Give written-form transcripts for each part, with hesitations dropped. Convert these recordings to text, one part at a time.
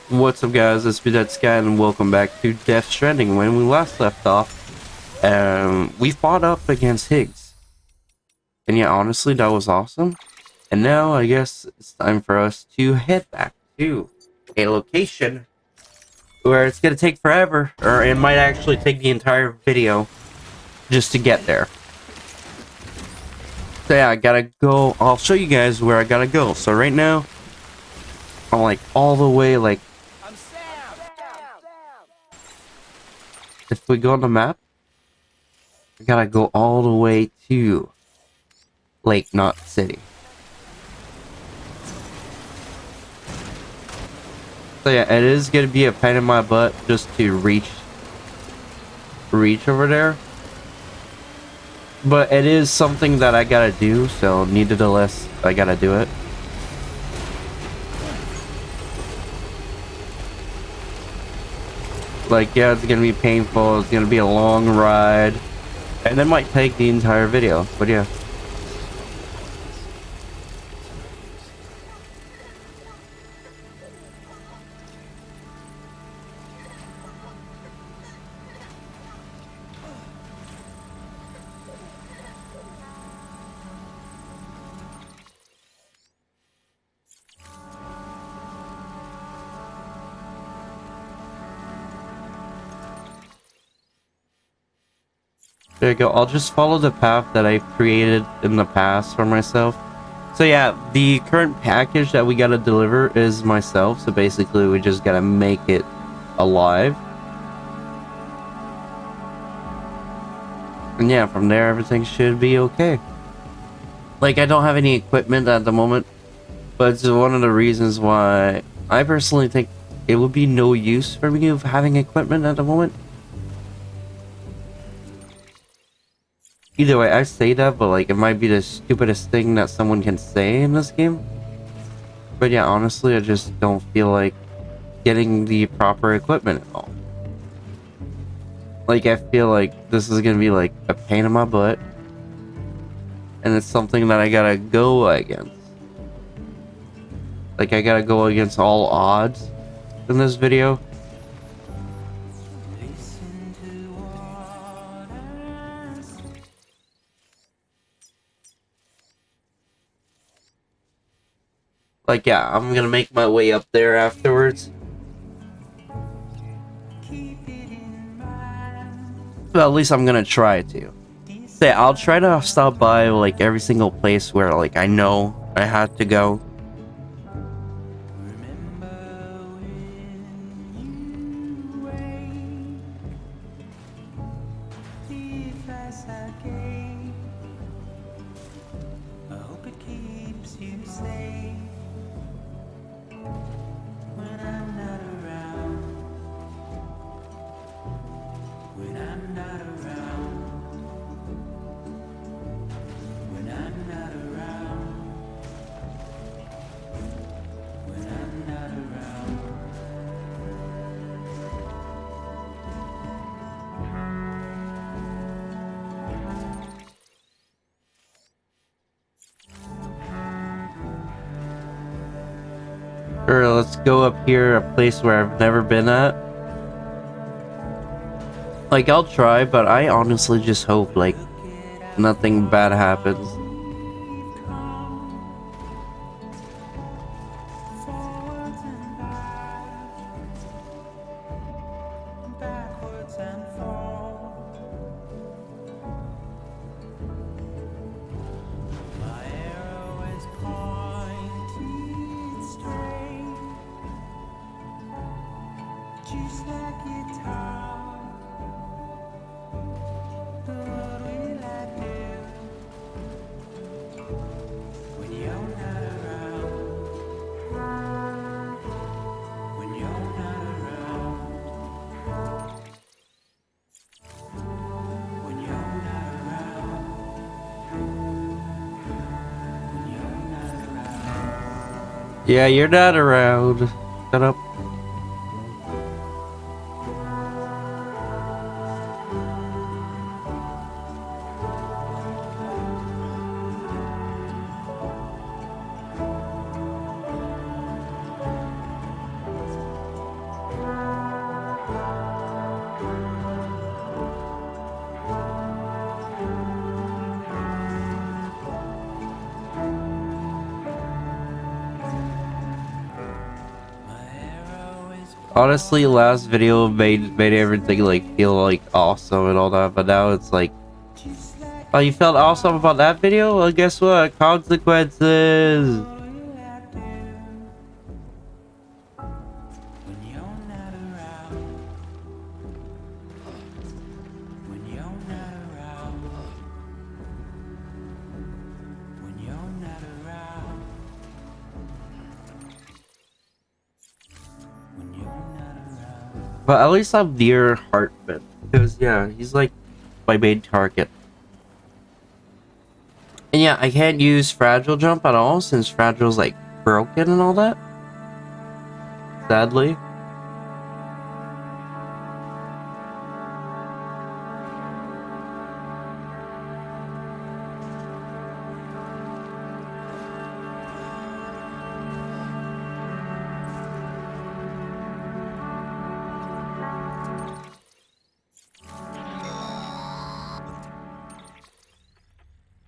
What's up, guys? It's Deadsky, and welcome back to Stranding. When we last left off, we fought up against Higgs, and yeah, honestly, that was awesome. And now, I guess it's time for us to head back to a location where it's gonna take forever, or it might actually take the entire video just to get there. So yeah, I gotta go. I'll show you guys where I gotta go. So right now, I'm like all the way like. If we go on the map, we gotta go all the way to Lake Knot City. So yeah, it is gonna be a pain in my butt just to reach over there. But it is something that I gotta do, so nevertheless, I gotta do it. Like, yeah, it's gonna be painful, it's gonna be a long ride, and it might take the entire video, but yeah. There you go. I'll just follow the path that I created in the past for myself. So yeah, the current package that we gotta deliver is myself. So basically, we just gotta make it alive. And yeah, from there, everything should be okay. Like, I don't have any equipment at the moment, but it's one of the reasons why I personally think it would be no use for me of having equipment at the moment. Either way, I say that, but like, it might be the stupidest thing that someone can say in this game. But yeah, honestly, I just don't feel like getting the proper equipment at all. Like, I feel like this is gonna be like a pain in my butt, and it's something that I gotta go against. Like, I gotta go against all odds in this video. Like, yeah, I'm gonna make my way up there afterwards. Well, at least I'm gonna try to. Say, I'll try to stop by, like, every single place where, like, I know I had to go. Sure, let's go up here, a place where I've never been at. Like, I'll try, but I honestly just hope, like, nothing bad happens. Yeah, you're not around. Shut up. Honestly, last video made everything like feel like awesome and all that, but now it's like, oh, you felt awesome about that video? Well, guess what? Consequences. But at least I'm near Hartman. Because, yeah, he's like my main target. And yeah, I can't use Fragile Jump at all since Fragile's like broken and all that. Sadly.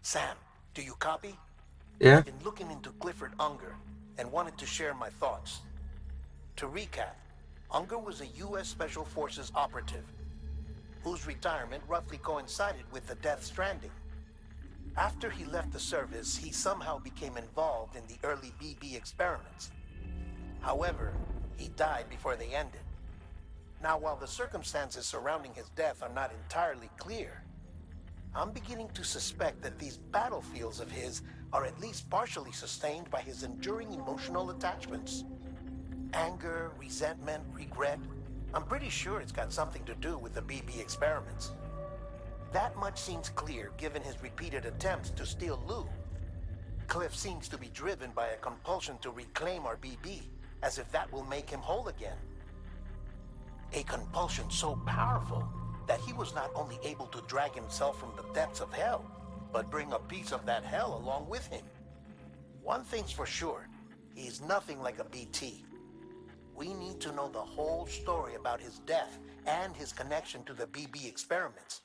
Sam, do you copy? Yeah. I've been looking into Clifford Unger and wanted to share my thoughts. To recap, Unger was a U.S. Special Forces operative whose retirement roughly coincided with the Death Stranding. After he left the service, he somehow became involved in the early BB experiments. However, he died before they ended. Now, while the circumstances surrounding his death are not entirely clear, I'm beginning to suspect that these battlefields of his are at least partially sustained by his enduring emotional attachments. Anger, resentment, regret. I'm pretty sure it's got something to do with the BB experiments. That much seems clear given his repeated attempts to steal Lou. Cliff seems to be driven by a compulsion to reclaim our BB, as if that will make him whole again. A compulsion so powerful that he was not only able to drag himself from the depths of hell, but bring a piece of that hell along with him. One thing's for sure, he's nothing like a BT. We need to know the whole story about his death and his connection to the BB experiments.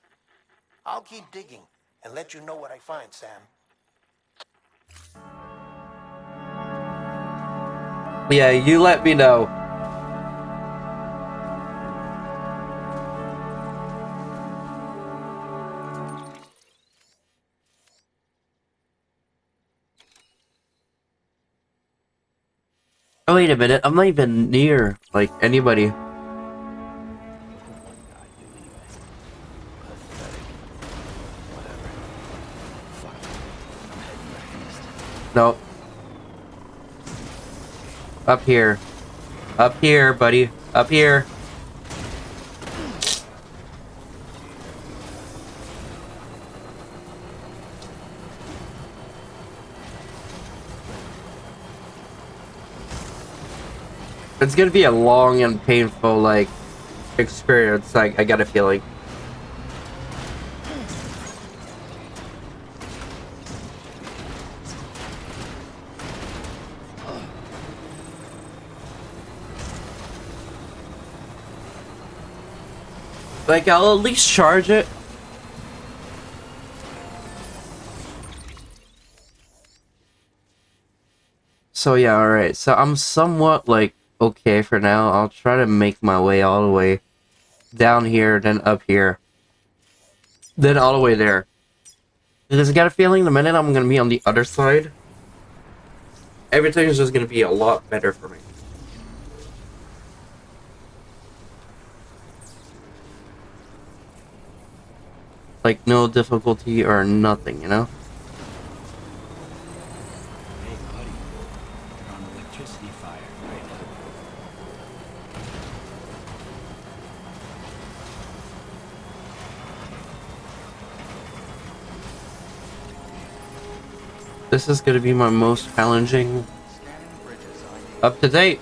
I'll keep digging and let you know what I find, Sam. Yeah, you let me know. Oh, wait a minute. I'm not even near, like, anybody. No. Up here. Up here, buddy. Up here. It's gonna be a long and painful, like, experience, I got a feeling. Like, I'll at least charge it. So yeah, alright. So I'm somewhat, like, okay for now. I'll try to make my way all the way down here, then up here. Then all the way there. Because I got a feeling the minute I'm gonna be on the other side, everything is just gonna be a lot better for me. Like, no difficulty or nothing, you know? Hey, buddy. You're on electricity fire right now. This is gonna be my most challenging up to date.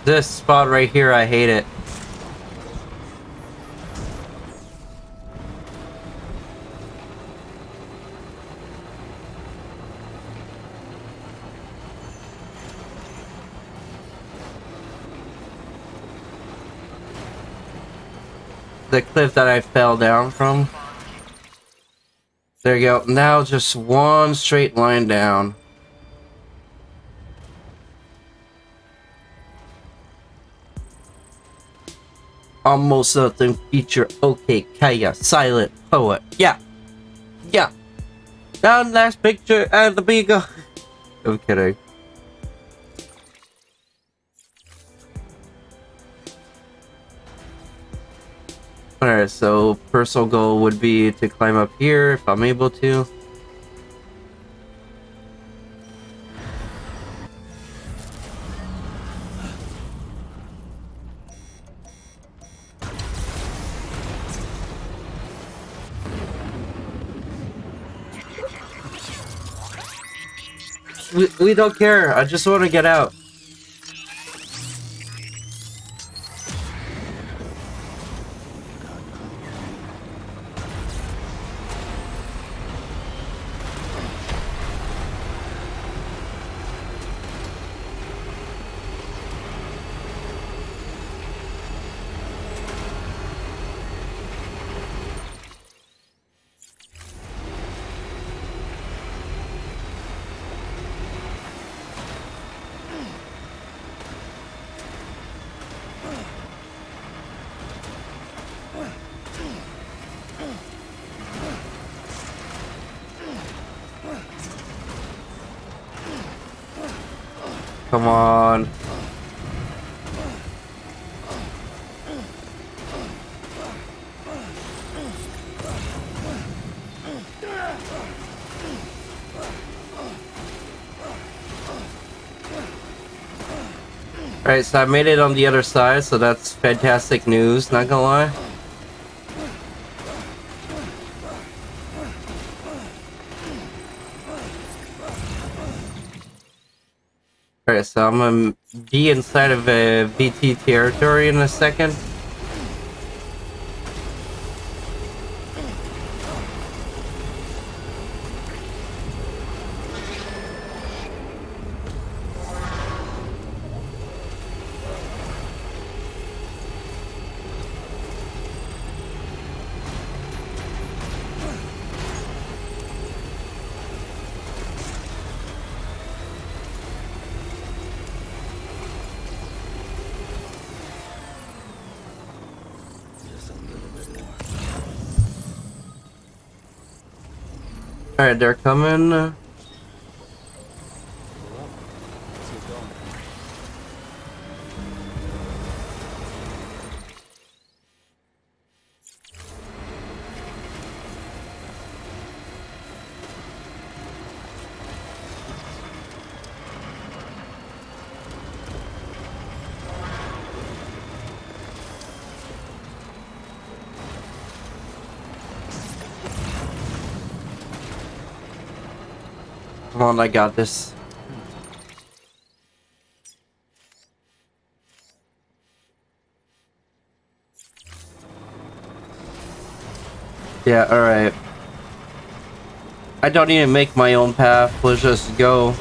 This spot right here, I hate it. The cliff that I fell down from. There you go. Now just one straight line down. Almost nothing feature. Okay, Kaya, silent poet. Yeah. Yeah. Down last picture and the bigger. I'm kidding. Alright, so personal goal would be to climb up here if I'm able to. We don't care. I just want to get out. Come on. Alright, so I made it on the other side, so that's fantastic news, not gonna lie. Alright, so I'm gonna be inside of a VT territory in a second. Alright, they're coming. Come on, I got this. Yeah, alright. I don't even make my own path, let's just go.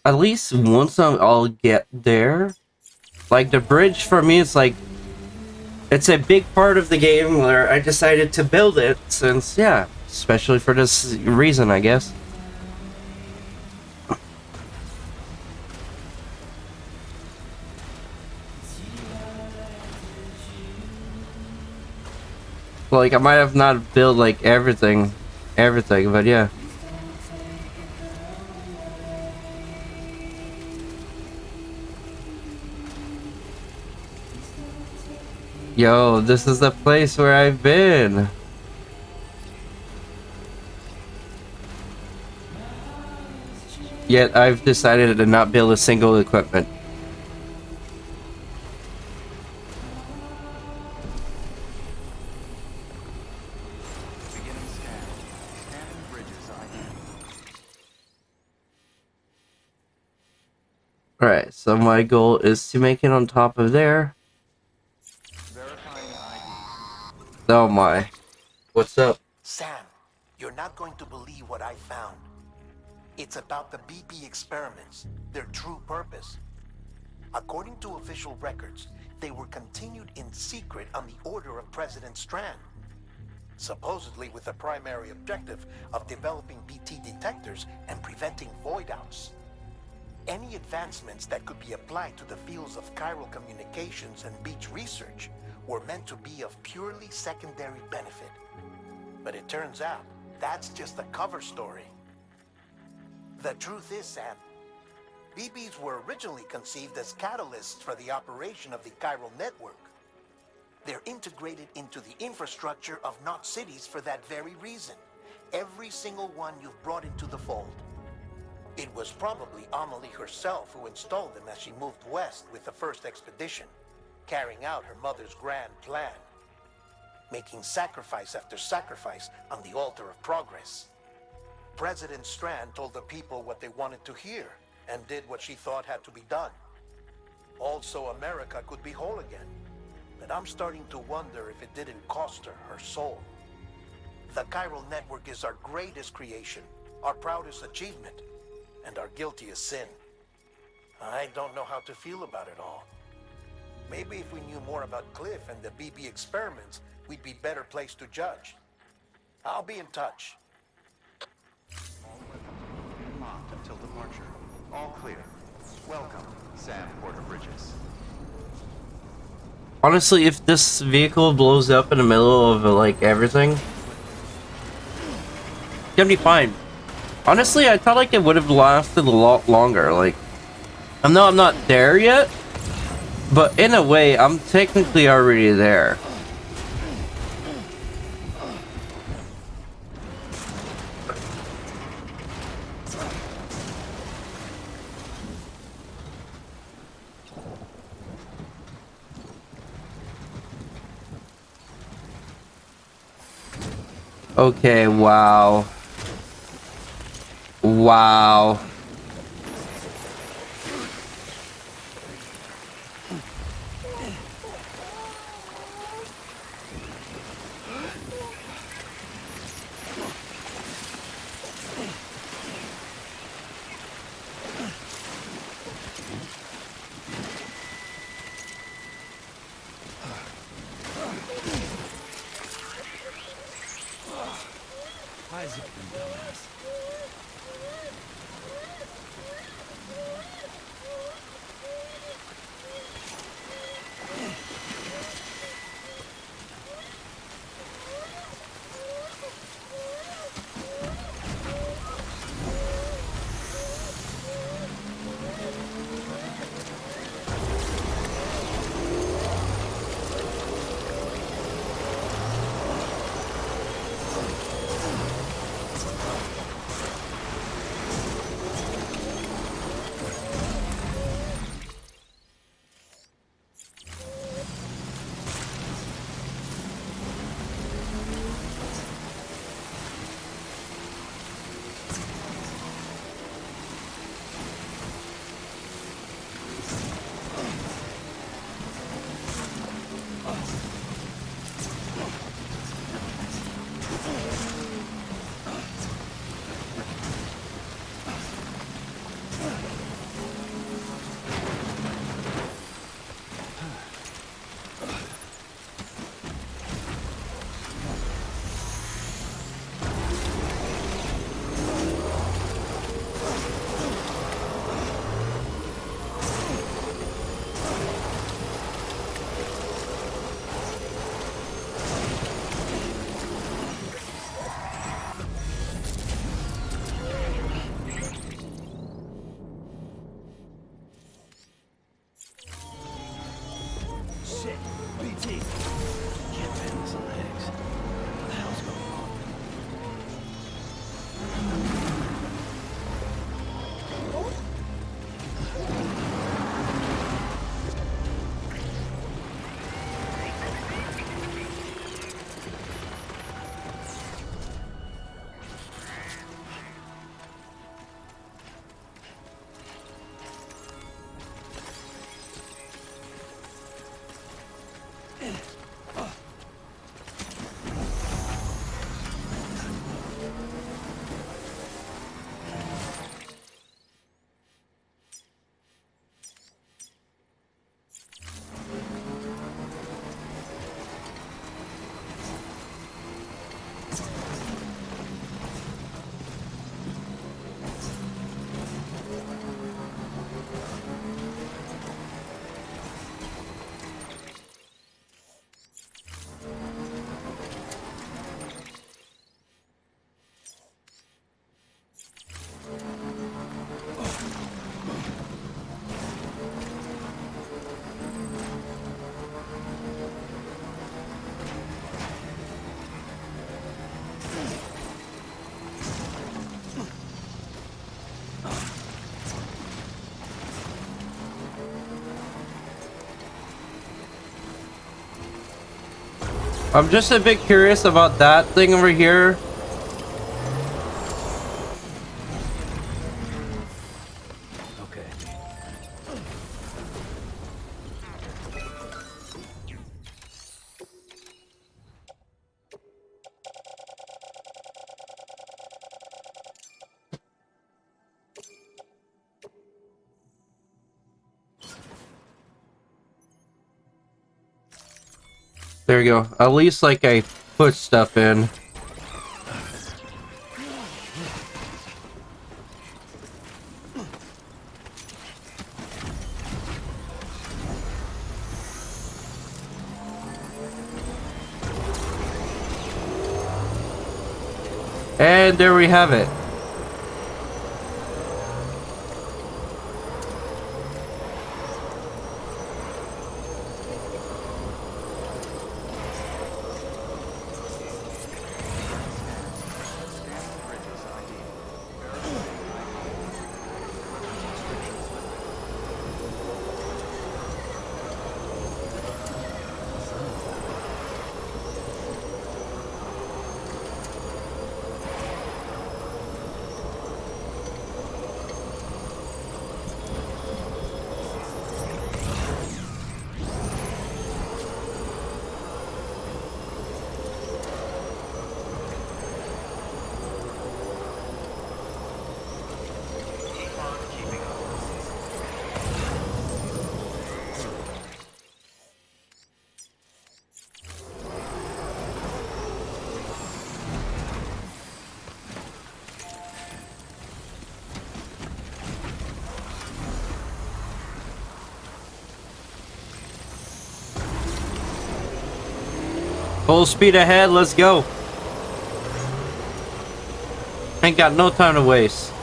At least once I'll get there, like the bridge for me is like, it's a big part of the game where I decided to build it since, yeah, especially for this reason, I guess. Like, I might have not built, like, everything, but yeah. Yo, this is the place where I've been. Yet I've decided to not build a single equipment. Beginning scan. Scanning bridges ID. Alright, so my goal is to make it on top of there. Verifying ID. Oh my. What's up? Sam, you're not going to believe what I found. It's about the BB experiments, their true purpose. According to official records, they were continued in secret on the order of President Strand, supposedly with the primary objective of developing BT detectors and preventing void-outs. Any advancements that could be applied to the fields of chiral communications and beach research were meant to be of purely secondary benefit. But it turns out, that's just a cover story. The truth is, Sam, BBs were originally conceived as catalysts for the operation of the chiral network. They're integrated into the infrastructure of Knot cities for that very reason. Every single one you've brought into the fold. It was probably Amelie herself who installed them as she moved west with the first expedition, carrying out her mother's grand plan, making sacrifice after sacrifice on the altar of progress. President Strand told the people what they wanted to hear and did what she thought had to be done. Also, America could be whole again. But I'm starting to wonder if it didn't cost her her soul. The chiral network is our greatest creation, our proudest achievement, and our guiltiest sin. I don't know how to feel about it all. Maybe if we knew more about Cliff and the BB experiments, we'd be better placed to judge. I'll be in touch. All weapons locked until departure. All clear. Welcome, Sam Porter Bridges. Honestly, if this vehicle blows up in the middle of, like, everything, it's gonna be fine. Honestly, I thought, like, it would have lasted a lot longer. Like, I know I'm not there yet, but in a way, I'm technically already there. Okay, wow. Wow. Why is it been dumbass? I'm just a bit curious about that thing over here. Okay. There you go. At least like I put stuff in. And there we have it. Full speed ahead, let's go. Ain't got no time to waste.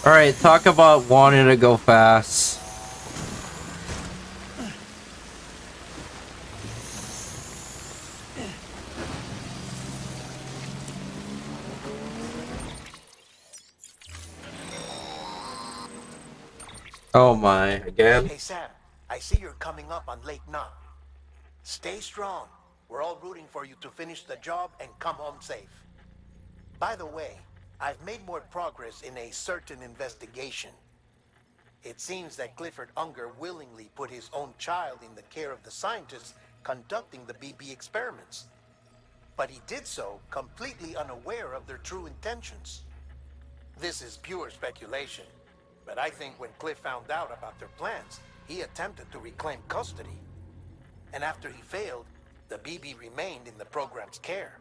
Alright, talk about wanting to go fast. Oh my, again? Hey Sam, I see you're coming up on Lake Knot. Stay strong. We're all rooting for you to finish the job and come home safe. By the way, I've made more progress in a certain investigation. It seems that Clifford Unger willingly put his own child in the care of the scientists conducting the BB experiments. But he did so completely unaware of their true intentions. This is pure speculation, but I think when Cliff found out about their plans, he attempted to reclaim custody. And after he failed, the BB remained in the program's care.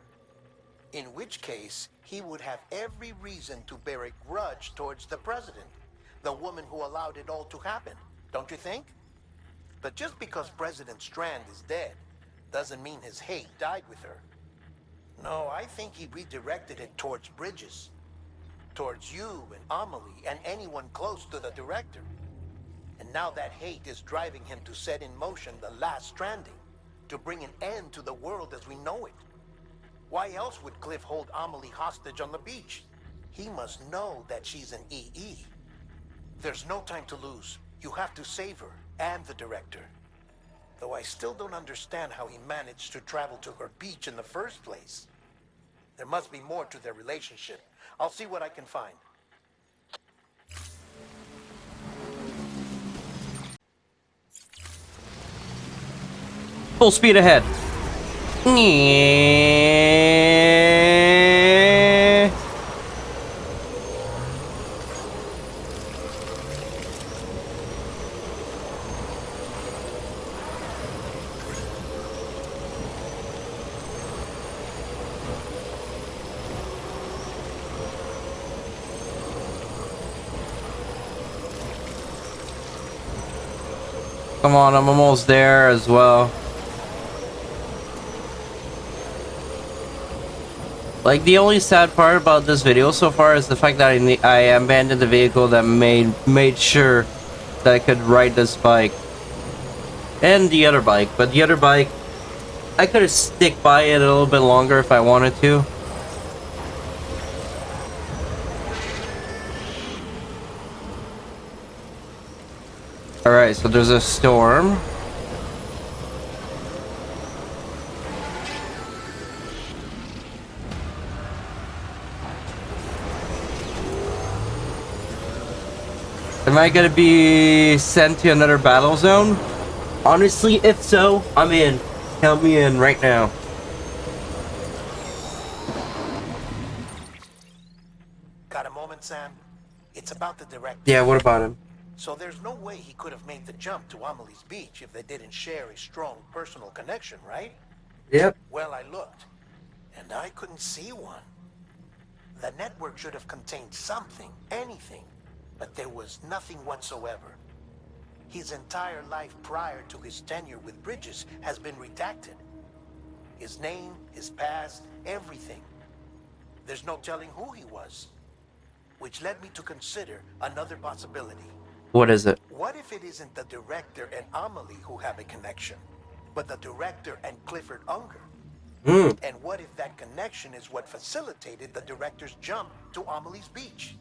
In which case, he would have every reason to bear a grudge towards the president, the woman who allowed it all to happen, don't you think? But just because President Strand is dead, doesn't mean his hate died with her. No, I think he redirected it towards Bridges. Towards you and Amelie and anyone close to the director. And now that hate is driving him to set in motion the last Stranding, to bring an end to the world as we know it. Why else would Cliff hold Amelie hostage on the beach? He must know that she's an EE. There's no time to lose. You have to save her and the director. Though I still don't understand how he managed to travel to her beach in the first place. There must be more to their relationship. I'll see what I can find. Full speed ahead. Come on, I'm almost there as well. Like, the only sad part about this video so far is the fact that I abandoned the vehicle that made sure that I could ride this bike. And the other bike. But the other bike, I could have stick by it a little bit longer if I wanted to. Alright, so there's a storm. Am I gonna be sent to another battle zone? Honestly, if so, I'm in. Count me in right now. Got a moment, Sam? It's about the director. Yeah, what about him? So there's no way he could have made the jump to Amelie's Beach if they didn't share a strong personal connection, right? Yep. Well, I looked, and I couldn't see one. The network should have contained something, anything, but there was nothing whatsoever. His entire life prior to his tenure with Bridges has been redacted. His name, his past, everything. There's no telling who he was. Which led me to consider another possibility. What is it? What if it isn't the director and Amelie who have a connection, but the director and Clifford Unger? And what if that connection is what facilitated the director's jump to Amelie's Beach?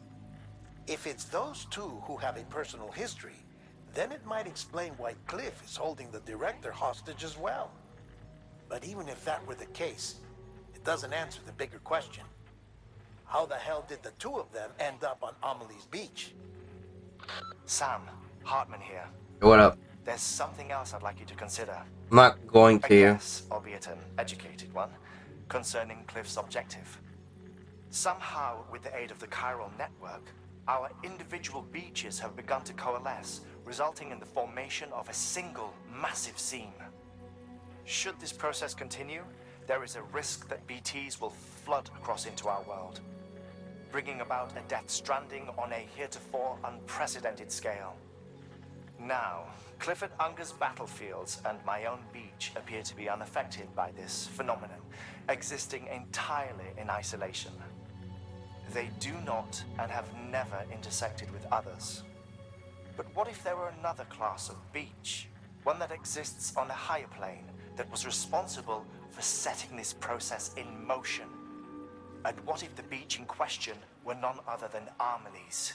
If it's those two who have a personal history, then it might explain why Cliff is holding the director hostage as well. But even if that were the case, it doesn't answer the bigger question. How the hell did the two of them end up on Amelie's Beach? Sam, Hartman here. What up? There's something else I'd like you to consider. I'm not going A to you. guess, albeit an educated one, concerning Cliff's objective. Somehow, with the aid of the chiral network, our individual beaches have begun to coalesce, resulting in the formation of a single massive seam. Should this process continue, there is a risk that BTs will flood across into our world, bringing about a death stranding on a heretofore unprecedented scale. Now, Clifford Unger's battlefields and my own beach appear to be unaffected by this phenomenon, existing entirely in isolation. They do not and have never intersected with others. But what if there were another class of beach, one that exists on a higher plane, that was responsible for setting this process in motion? And what if the beach in question were none other than Amelie's?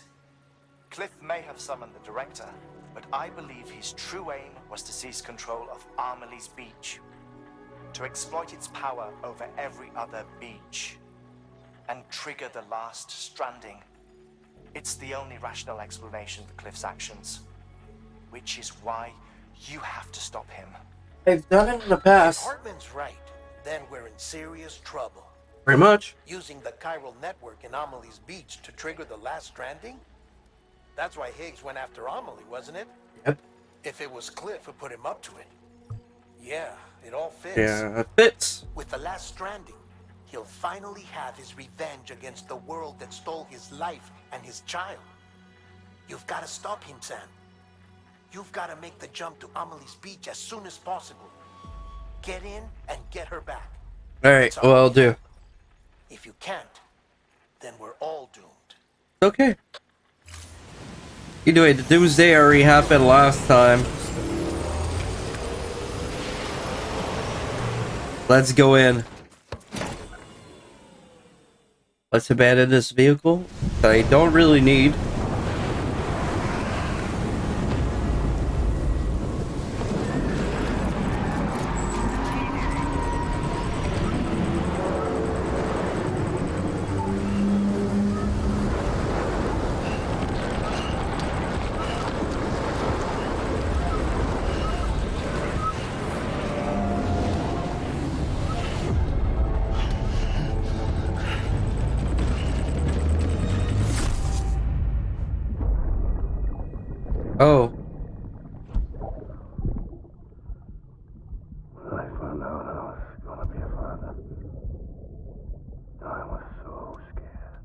Cliff may have summoned the director, but I believe his true aim was to seize control of Amelie's Beach, to exploit its power over every other beach, and trigger the last stranding. It's the only rational explanation for Cliff's actions, which is why you have to stop him. I've done it in the If past. Hartman's right, then we're in serious trouble. Pretty much. Using the chiral network in Amelie's Beach to trigger the last stranding? That's why Higgs went after Amelie, wasn't it? Yep. If it was Cliff who put him up to it. Yeah, it all fits. Yeah, it fits. With the last stranding, he'll finally have his revenge against the world that stole his life and his child. You've got to stop him, Sam. You've got to make the jump to Amelie's Beach as soon as possible. Get in and get her back. Alright, well, I'll do. If you can't, then we're all doomed. Okay. Anyway, the Doomsday already happened last time. Let's go in. Let's abandon this vehicle that I don't really need. Oh. When I found out I was gonna be a father, I was so scared.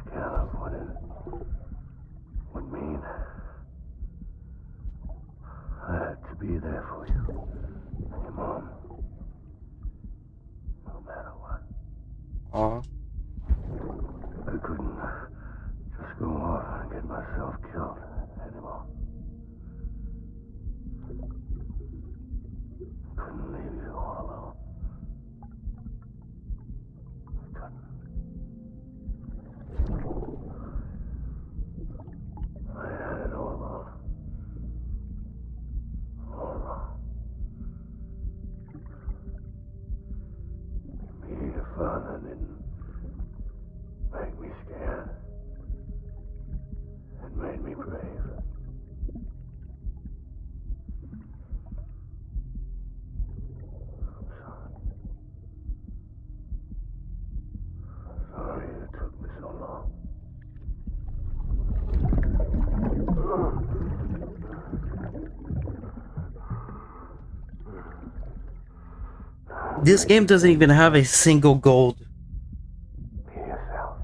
Scared of what it would mean. I had to be there for you, your mom. This game doesn't even have a single gold. Be yourself.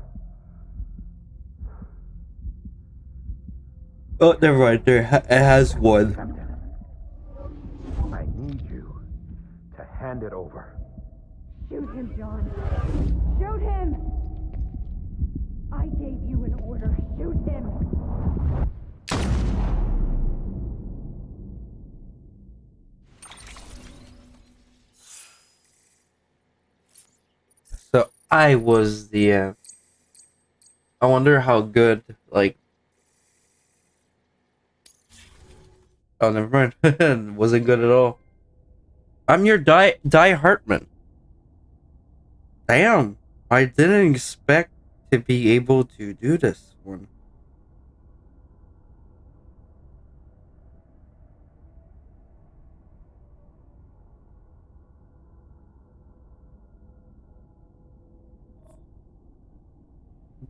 Oh, never mind. It has one. I need you to hand it over. Shoot him, John. Shoot him! I gave you an order. Shoot him! So I was the. I wonder how good, like. Oh, never mind. Wasn't good at all. I'm your Die Hartman. Damn, I didn't expect to be able to do this one.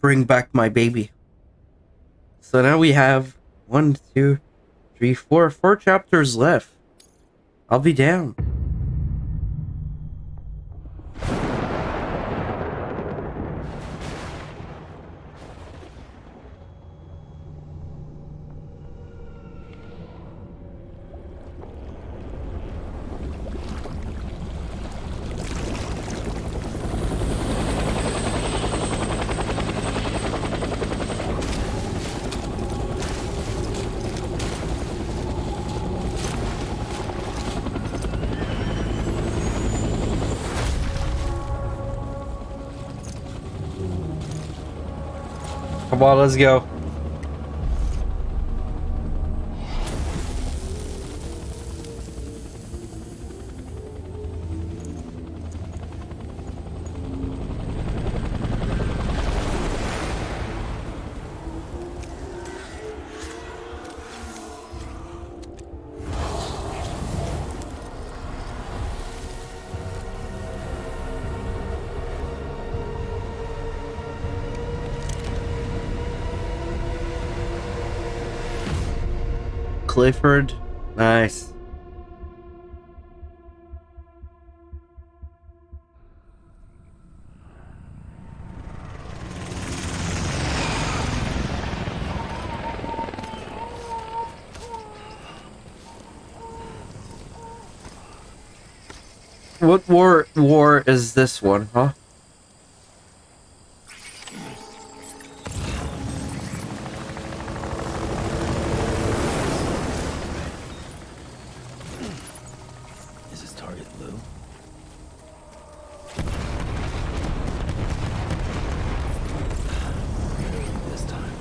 Bring back my baby. So now we have 1, 2, 3, 4 chapters left. I'll be down. Come on, let's go. Clifford, nice. What war is this one, huh? Is his target Lou? This time.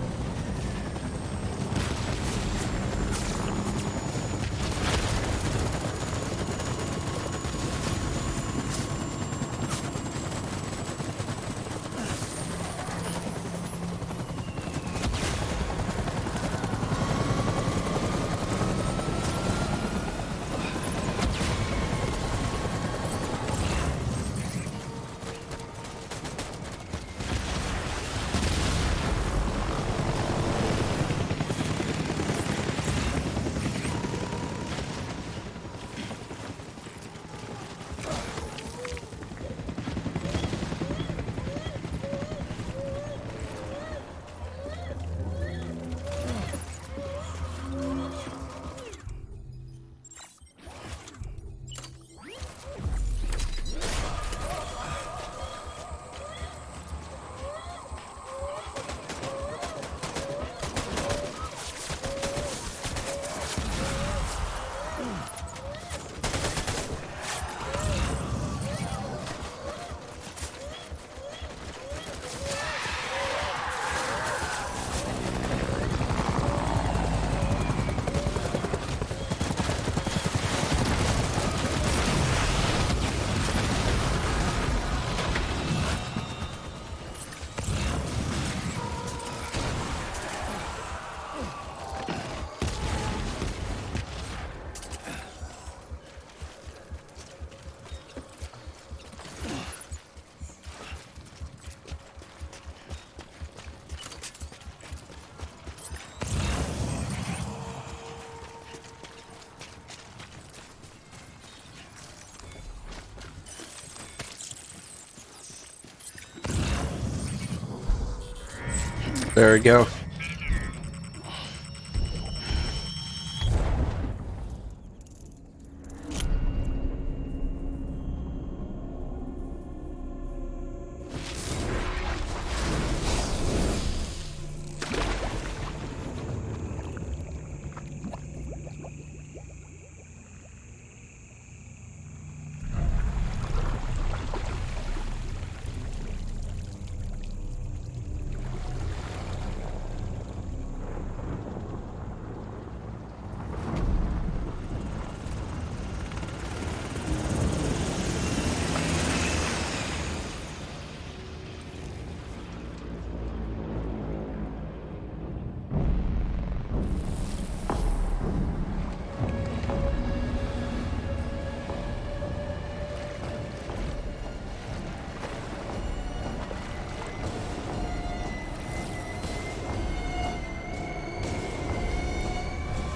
There we go.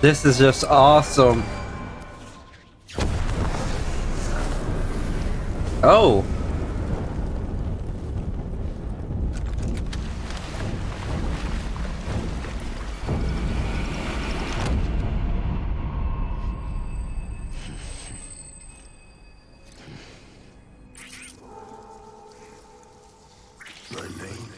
This is just awesome. Oh. My name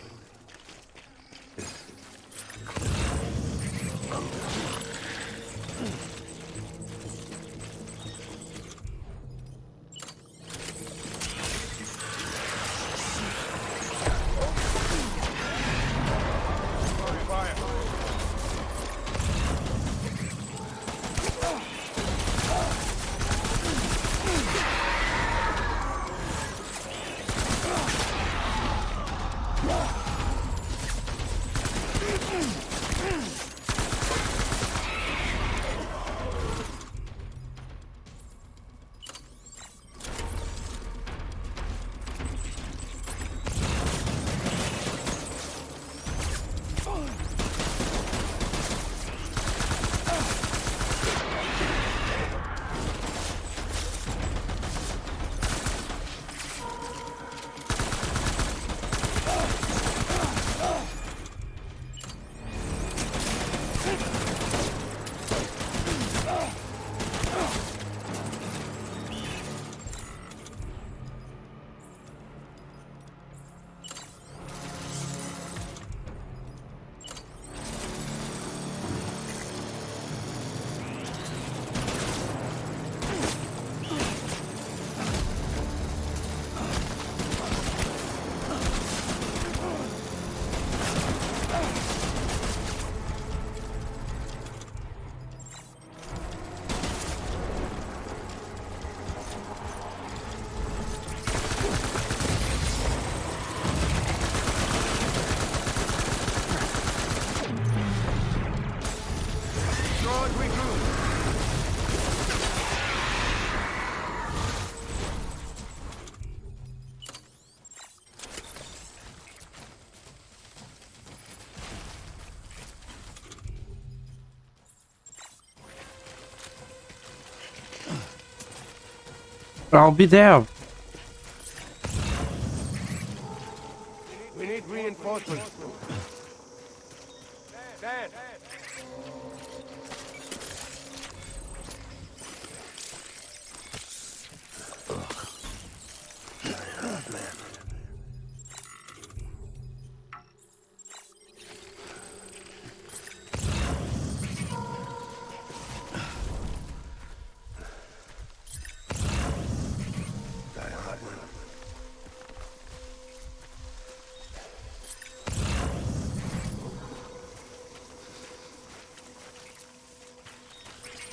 I'll be there. We need reinforcements. Dad.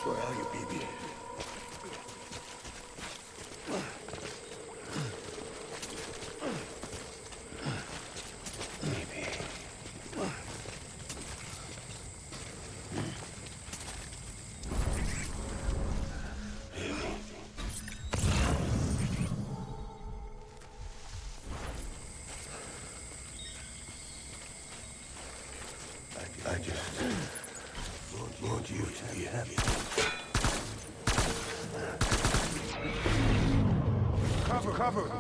Where are you, baby? I just want you to be happy. Cover!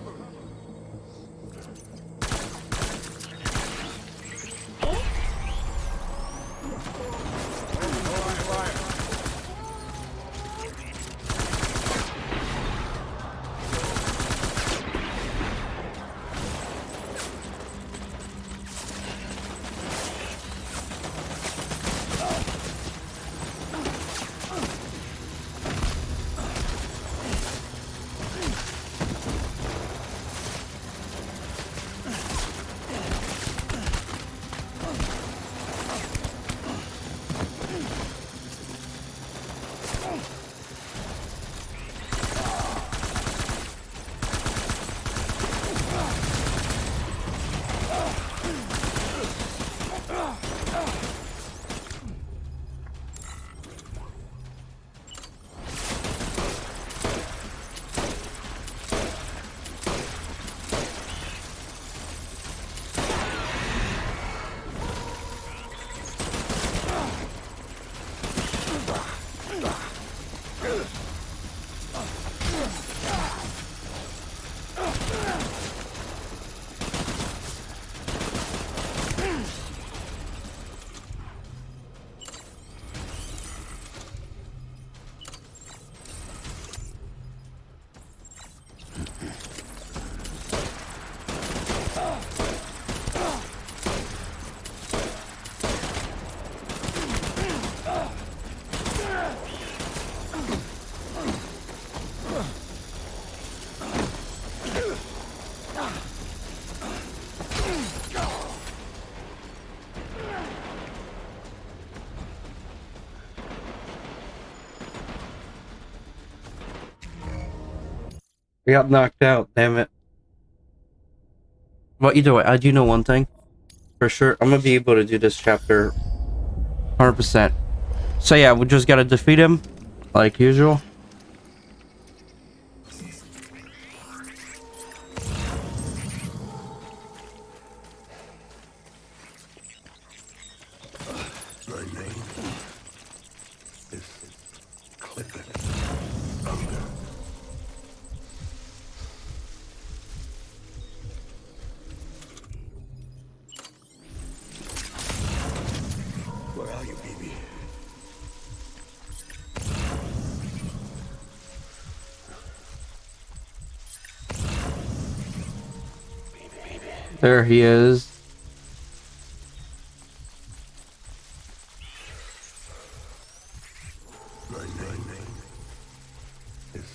I got knocked out, damn it. Well, either way, I do know one thing. For sure, I'm gonna be able to do this chapter 100%. So yeah, we just gotta defeat him, like usual. My name is Clifford Unger. Where are you, baby? There he is. My name is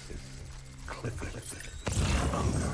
Clifford Unger.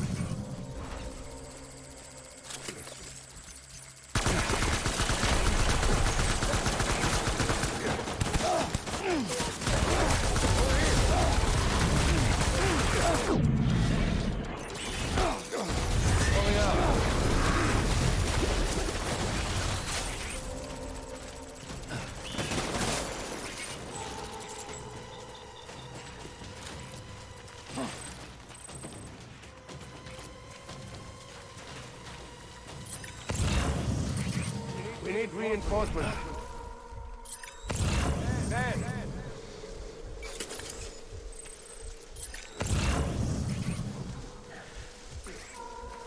We need reinforcements.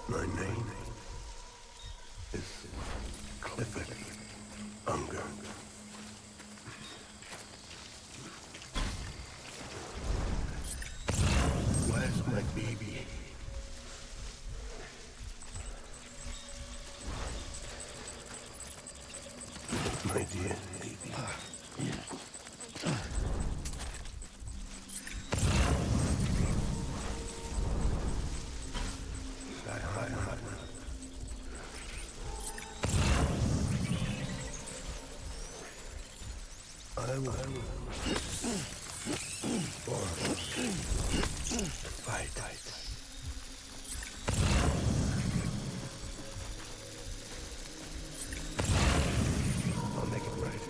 My name is Clifford Unger. Where's my baby? My dear baby. I will fight. I'll make it right.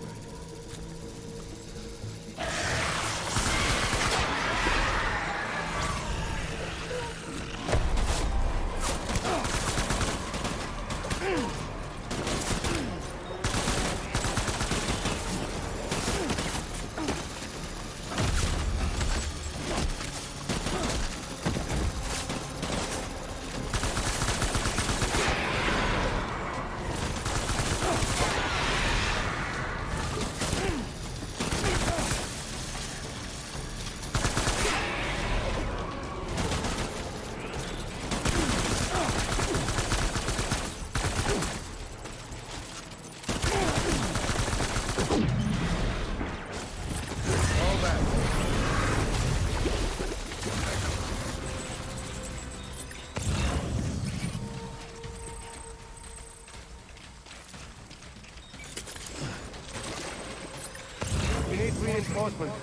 We need reinforcements.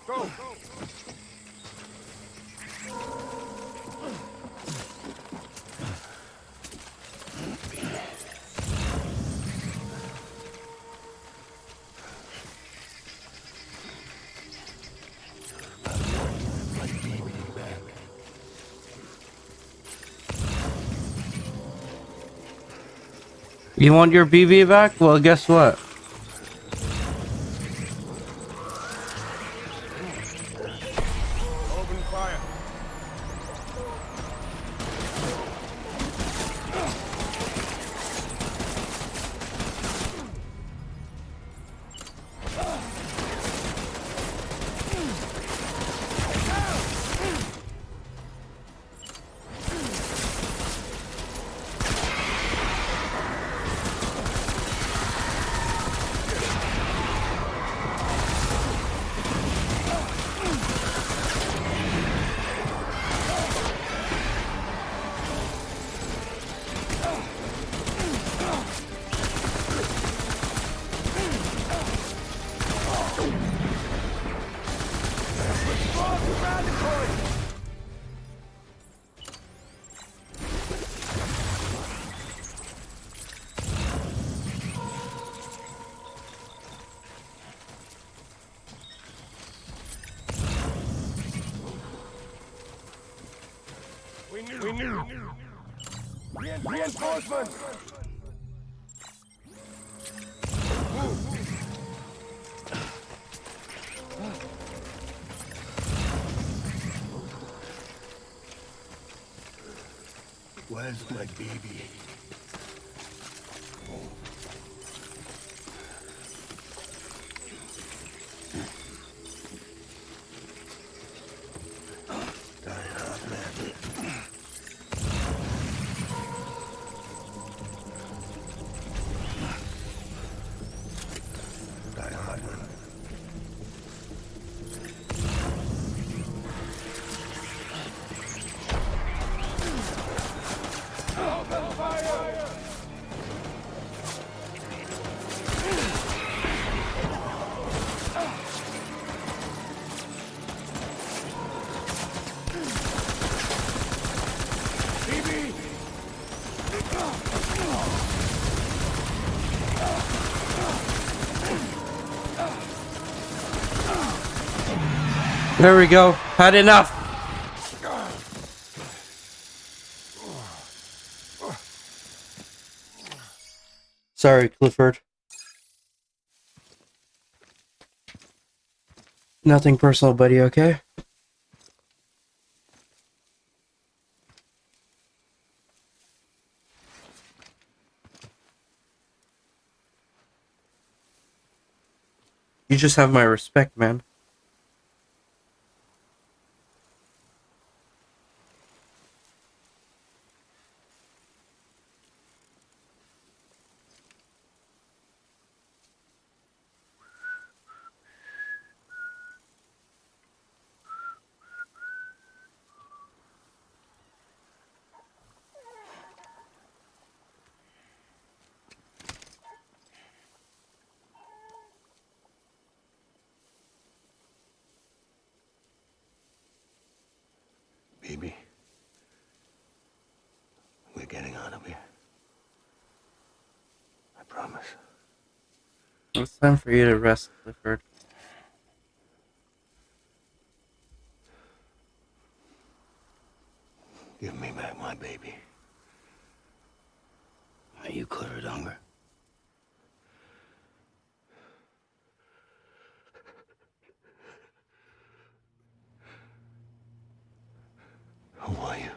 Go! You want your BB back? Well, guess what? Open fire. Reinforcements! Where's my baby? There we go. Had enough. Sorry, Clifford. Nothing personal, buddy, okay? You just have my respect, man. Baby, we're getting out of here. I promise. It's time for you to rest, Clifford. Give me back my baby. Are you Clifford Unger? Who are you?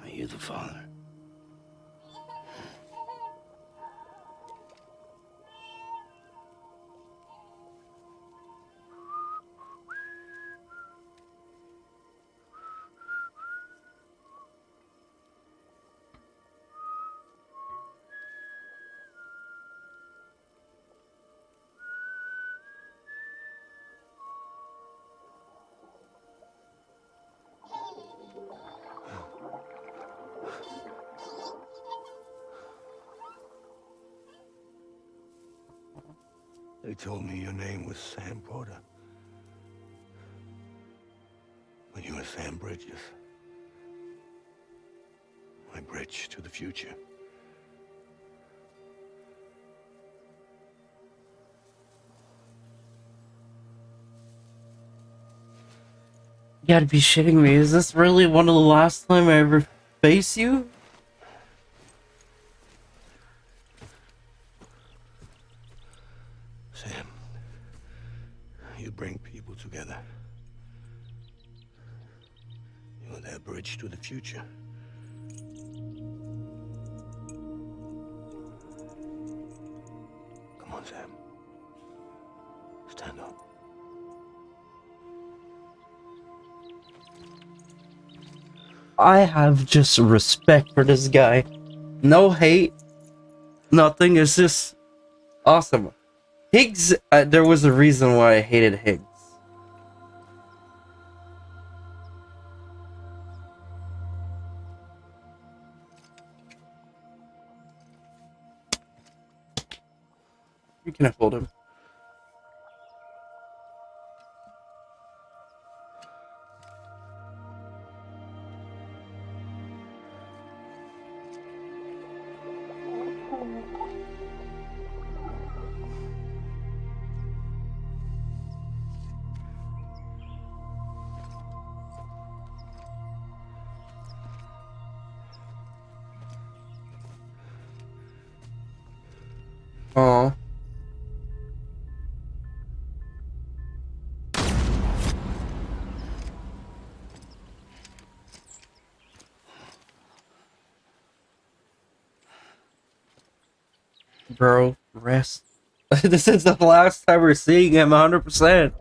Are you the father? They told me your name was Sam Porter. But you were Sam Bridges. My bridge to the future. You gotta be shitting me. Is this really one of the last time I ever face you? Sam, you bring people together. You're their bridge to the future. Come on, Sam. Stand up. I have just respect for this guy. No hate. Nothing. It's just awesome. Higgs, there was a reason why I hated Higgs. You can hold him. Bro, rest. This is the last time we're seeing him 100%.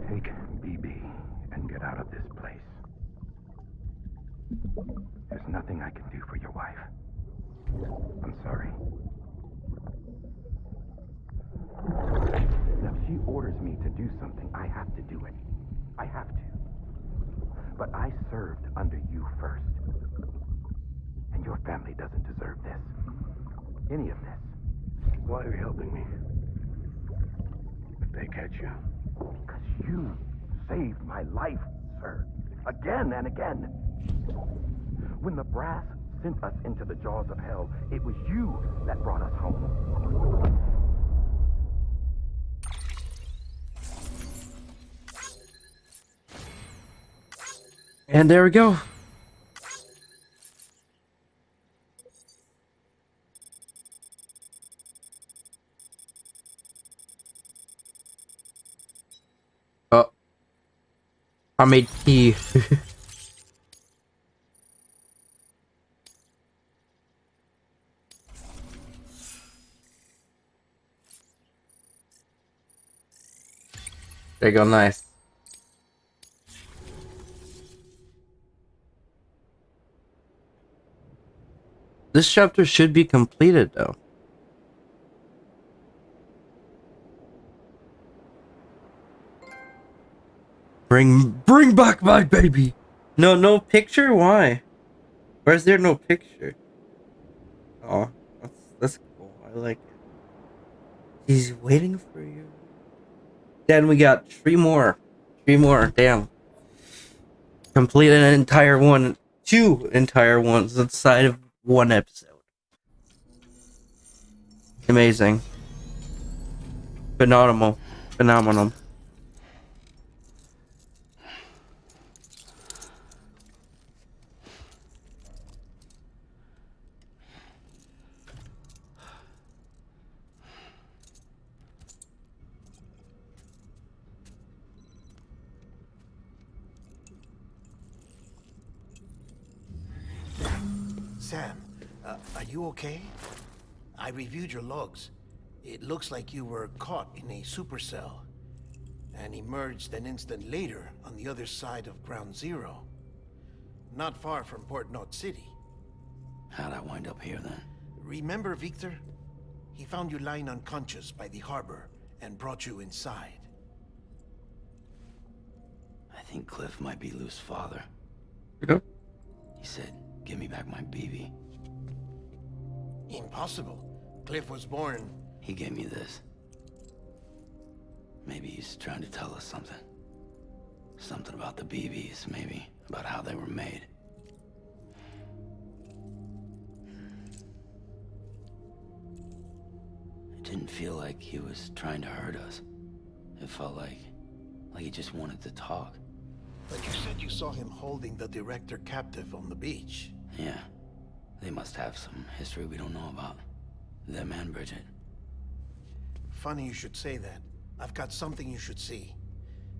Take BB and get out of this place. There's nothing I can do for your wife. I'm sorry. Now, if she orders me to do something, I have to do it. I have to. But I served under you first. And your family doesn't deserve this. Any of this. Why are you helping me? If they catch you. Because you saved my life, sir. Again and again. When the brass sent us into the jaws of hell, it was you that brought us home. And there we go. Oh. I made tea. There you go, nice. This chapter should be completed though. Bring back my baby. No picture? Why? Why is there no picture? Oh, that's cool. I like it. He's waiting for you. Then we got three more. Damn. Complete an entire one. 2 entire ones inside of 1 episode. Amazing. Phenomenal. Sam, are you okay? I reviewed your logs. It looks like you were caught in a supercell and emerged an instant later on the other side of Ground Zero. Not far from Port Knot City. How'd I wind up here then? Remember Victor? He found you lying unconscious by the harbor and brought you inside. I think Cliff might be Lou's father. Yep. He said, "Give me back my BB." Impossible. Cliff was born... He gave me this. Maybe he's trying to tell us something. Something about the BBs, maybe. About how they were made. It didn't feel like he was trying to hurt us. It felt like he just wanted to talk. But you said you saw him holding the director captive on the beach. Yeah. They must have some history we don't know about. Them and Bridget. Funny you should say that. I've got something you should see.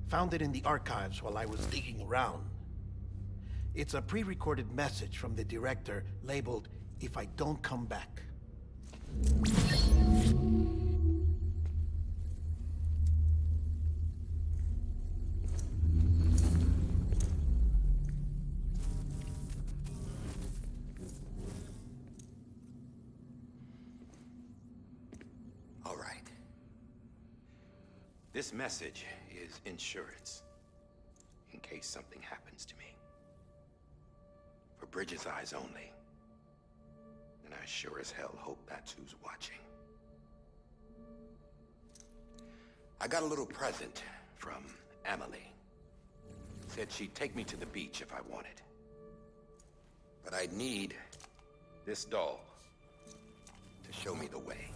Found it in the archives while I was digging around. It's a pre-recorded message from the director labeled, "If I don't come back." All right. This message is insurance. In case something happens to me. For Bridget's eyes only. And I sure as hell hope that's who's watching. I got a little present from Emily. Said she'd take me to the beach if I wanted. But I'd need this doll to show me the way.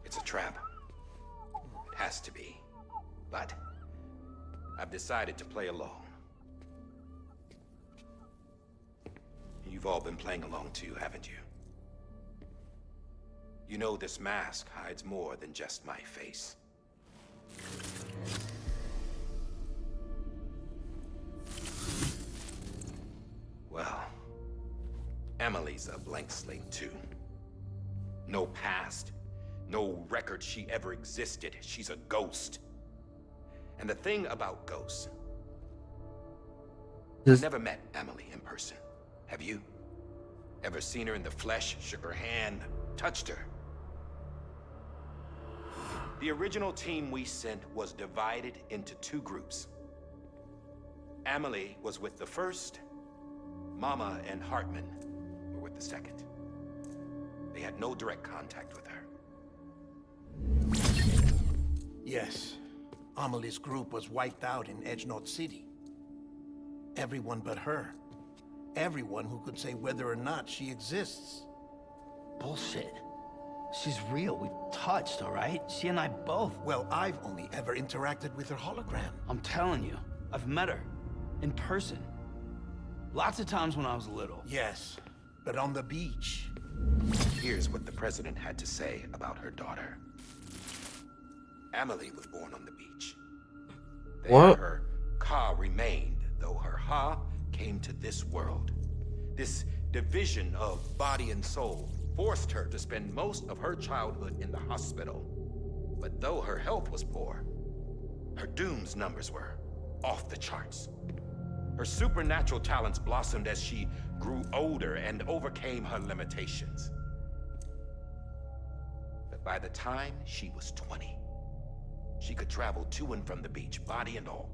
It's a trap. It has to be. But I've decided to play along. You've all been playing along too, haven't you? You know this mask hides more than just my face. Emily's a blank slate too. No past, no record she ever existed. She's a ghost. And the thing about ghosts, I've never met Emily in person. Have you? Ever seen her in the flesh, shook her hand, touched her? The original team we sent was divided into two groups. Emily was with the first. Mama and Hartman were with the second. They had no direct contact with her. Yes. Amelie's group was wiped out in Edgenorth City. Everyone but her. Everyone who could say whether or not she exists. Bullshit. She's real. We've touched, all right? She and I both. Well, I've only ever interacted with her hologram. I'm telling you, I've met her. In person. Lots of times when I was little. Yes, but on the beach. Here's what the president had to say about her daughter. Emily was born on the beach. There What? her Ka remained, though her Ha came to this world. This division of body and soul forced her to spend most of her childhood in the hospital. But though her health was poor, her Dooms numbers were off the charts. Her supernatural talents blossomed as she grew older and overcame her limitations. But by the time she was 20, she could travel to and from the beach, body and all.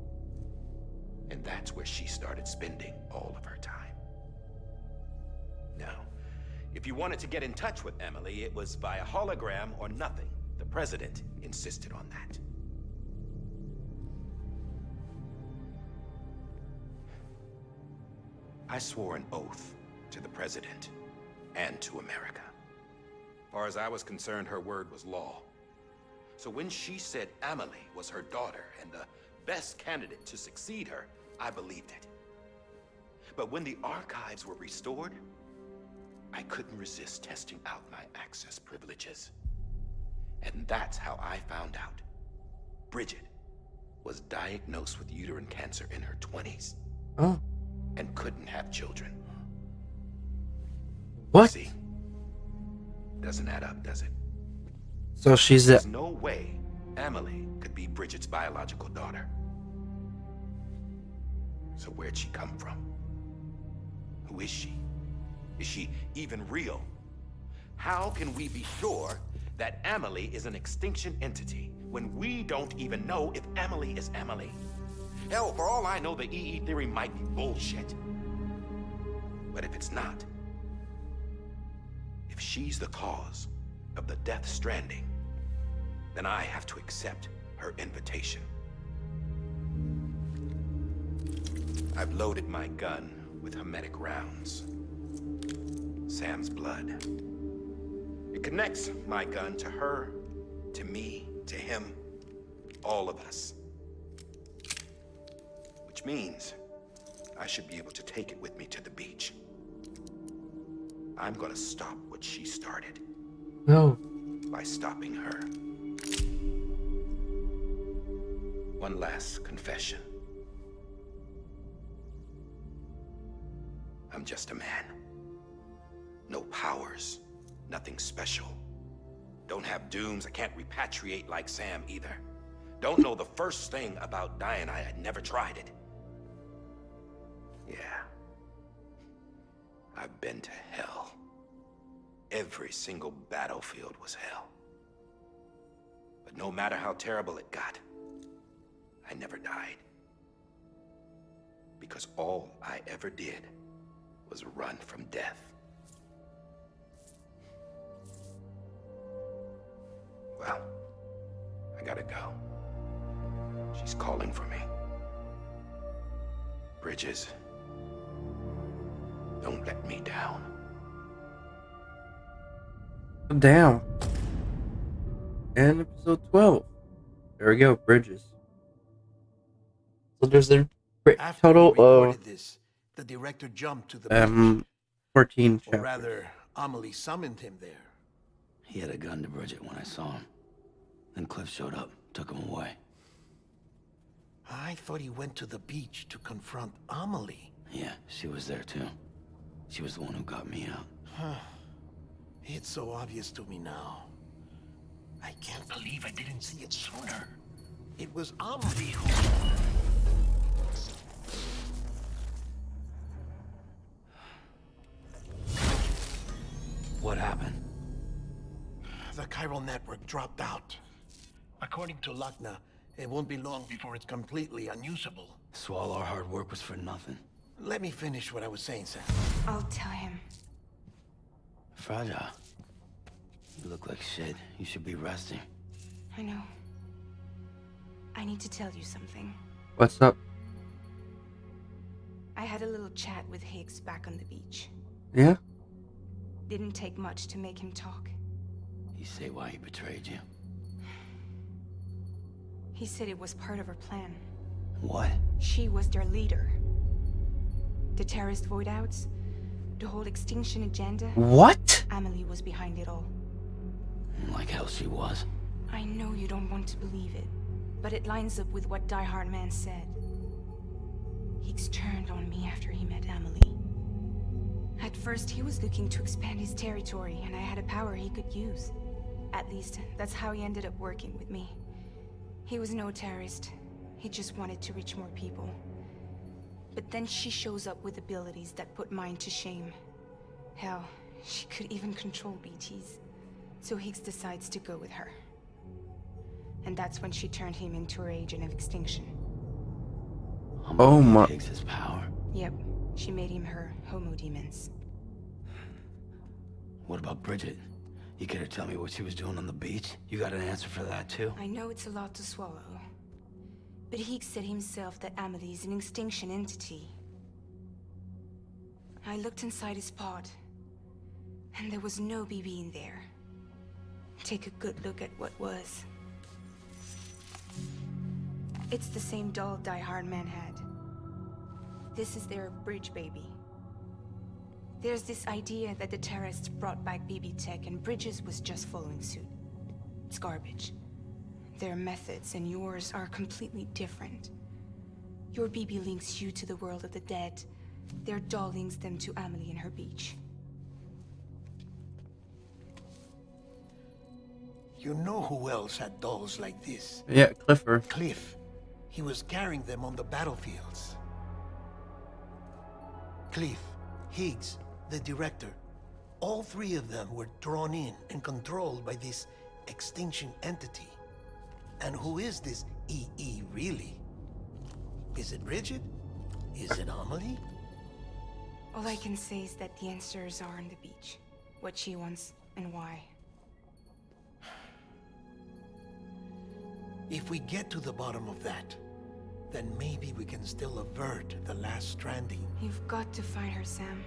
And that's where she started spending all of her time. Now, if you wanted to get in touch with Emily, it was via hologram or nothing. The president insisted on that. I swore an oath to the president and to America. As far as I was concerned, her word was law. So when she said Emily was her daughter and the best candidate to succeed her, I believed it. But when the archives were restored, I couldn't resist testing out my access privileges. And that's how I found out. Bridget was diagnosed with uterine cancer in her 20s. Oh. And couldn't have children. What? See? Doesn't add up, does it? So she's a... There's no way Emily could be Bridget's biological daughter. So where'd she come from? Who is she? Is she even real? How can we be sure that Emily is an extinction entity when we don't even know if Emily is Emily? Hell, for all I know, the EE theory might be bullshit. But if it's not, if she's the cause of the Death Stranding, then I have to accept her invitation. I've loaded my gun with hermetic rounds. Sam's blood. It connects my gun to her, to me, to him, all of us. Which means I should be able to take it with me to the beach. I'm gonna stop what she started. No. By stopping her. One last confession. I'm just a man. No powers, nothing special. Don't have dooms, I can't repatriate like Sam either. Don't know the first thing about dying, I had never tried it. Yeah. I've been to hell. Every single battlefield was hell. But no matter how terrible it got, I never died. Because all I ever did was run from death. Well, I gotta go. She's calling for me. Bridges, don't let me down. Down. And episode 12. There we go, Bridges. So there's a After total we of recorded this, the director jumped to the beach. 14 Or chapters. rather, Amelie summoned him there. He had a gun to Bridget when I saw him. Then Cliff showed up, took him away. I thought he went to the beach to confront Amelie. Yeah, she was there too. She was the one who got me out. It's so obvious to me now. I can't believe I didn't see it sooner. It was Amelie who... What happened? The chiral network dropped out. According to Lachna, it won't be long before it's completely unusable. So all our hard work was for nothing. Let me finish what I was saying, Sam. I'll tell him. Fragile. You look like shit. You should be resting. I know. I need to tell you something. What's up? I had a little chat with Higgs back on the beach. Yeah? Didn't take much to make him talk. You say why he betrayed you? He said it was part of her plan. What? She was their leader. The terrorist void outs, the whole extinction agenda. What? Amelie was behind it all. Like hell she was. I know you don't want to believe it, but it lines up with what Die Hard Man said. Higgs turned on me after he met Amelie. At first, he was looking to expand his territory, and I had a power he could use. At least, that's how he ended up working with me. He was no terrorist. He just wanted to reach more people. But then she shows up with abilities that put mine to shame. Hell, she could even control BTs. So Higgs decides to go with her. And that's when she turned him into her agent of extinction. Oh my... Takes his power. Yep, she made him her homo demons. What about Bridget? You care to tell me what she was doing on the beach? You got an answer for that too? I know it's a lot to swallow. But Higgs said himself that Amelie is an extinction entity. I looked inside his pod, and there was no BB in there. Take a good look at what was. It's the same doll Die Hard Man had. This is their bridge baby. There's this idea that the terrorists brought back BB tech and Bridges was just following suit. It's garbage. Their methods and yours are completely different. Your BB links you to the world of the dead. Their doll links them to Amelie and her beach. You know who else had dolls like this? Yeah, Clifford. Cliff. He was carrying them on the battlefields. Cliff, Higgs, the director. All three of them were drawn in and controlled by this extinction entity. And who is this EE really? Is it Bridget? Is it Amelie? All I can say is that the answers are on the beach. What she wants and why. If we get to the bottom of that, then maybe we can still avert the last stranding. You've got to find her, Sam.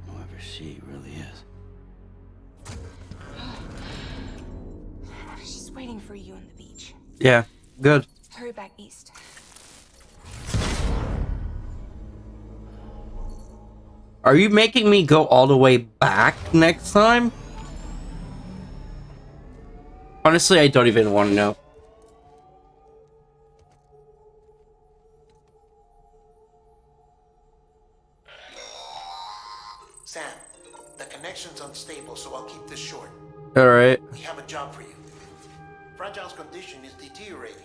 Whoever she really is. She's waiting for you on the beach. Yeah, good. Hurry back east. Are you making me go all the way back next time? Honestly, I don't even want to know. Sam, the connection's unstable, so I'll keep this short. Alright. We have a job for you. Fragile's condition is deteriorating.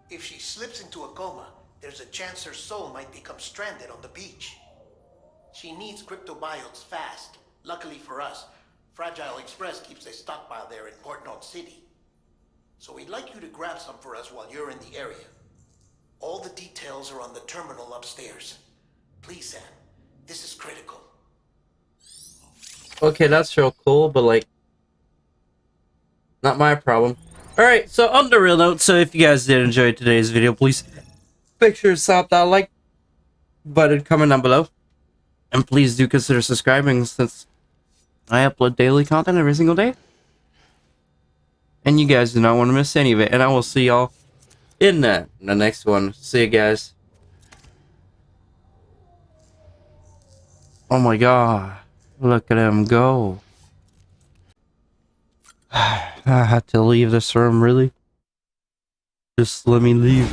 If she slips into a coma, there's a chance her soul might become stranded on the beach. She needs cryptobiotes fast. Luckily for us, Fragile Express keeps a stockpile there in Port North City. So we'd like you to grab some for us while you're in the area. All the details are on the terminal upstairs. Please, Sam, this is critical. Okay, that's real cool, but like, not my problem. Alright, so on the real note, so if you guys did enjoy today's video, please make sure to slap that like button, comment down below. And please do consider subscribing since I upload daily content every single day. And you guys do not want to miss any of it. And I will see y'all in the next one. See you guys. Oh my god. Look at him go. I had to leave this room, really? Just let me leave.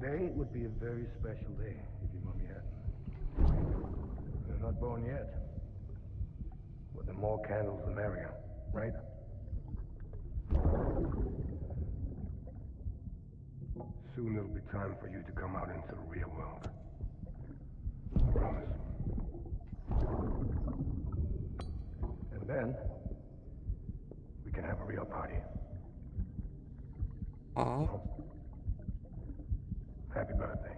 Today would be a very special day if your mommy hadn't. You're not born yet. But the more candles, the merrier, right? Soon it'll be time for you to come out into the real world. Promise. And then, we can have a real party. Aw. Happy birthday.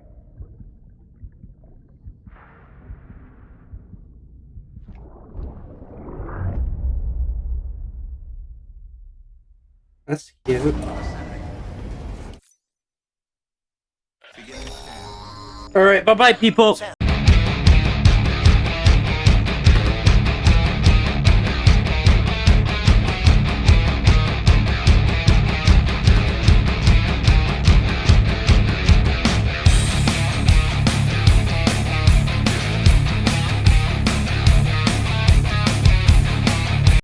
That's cute. Alright, bye-bye, people.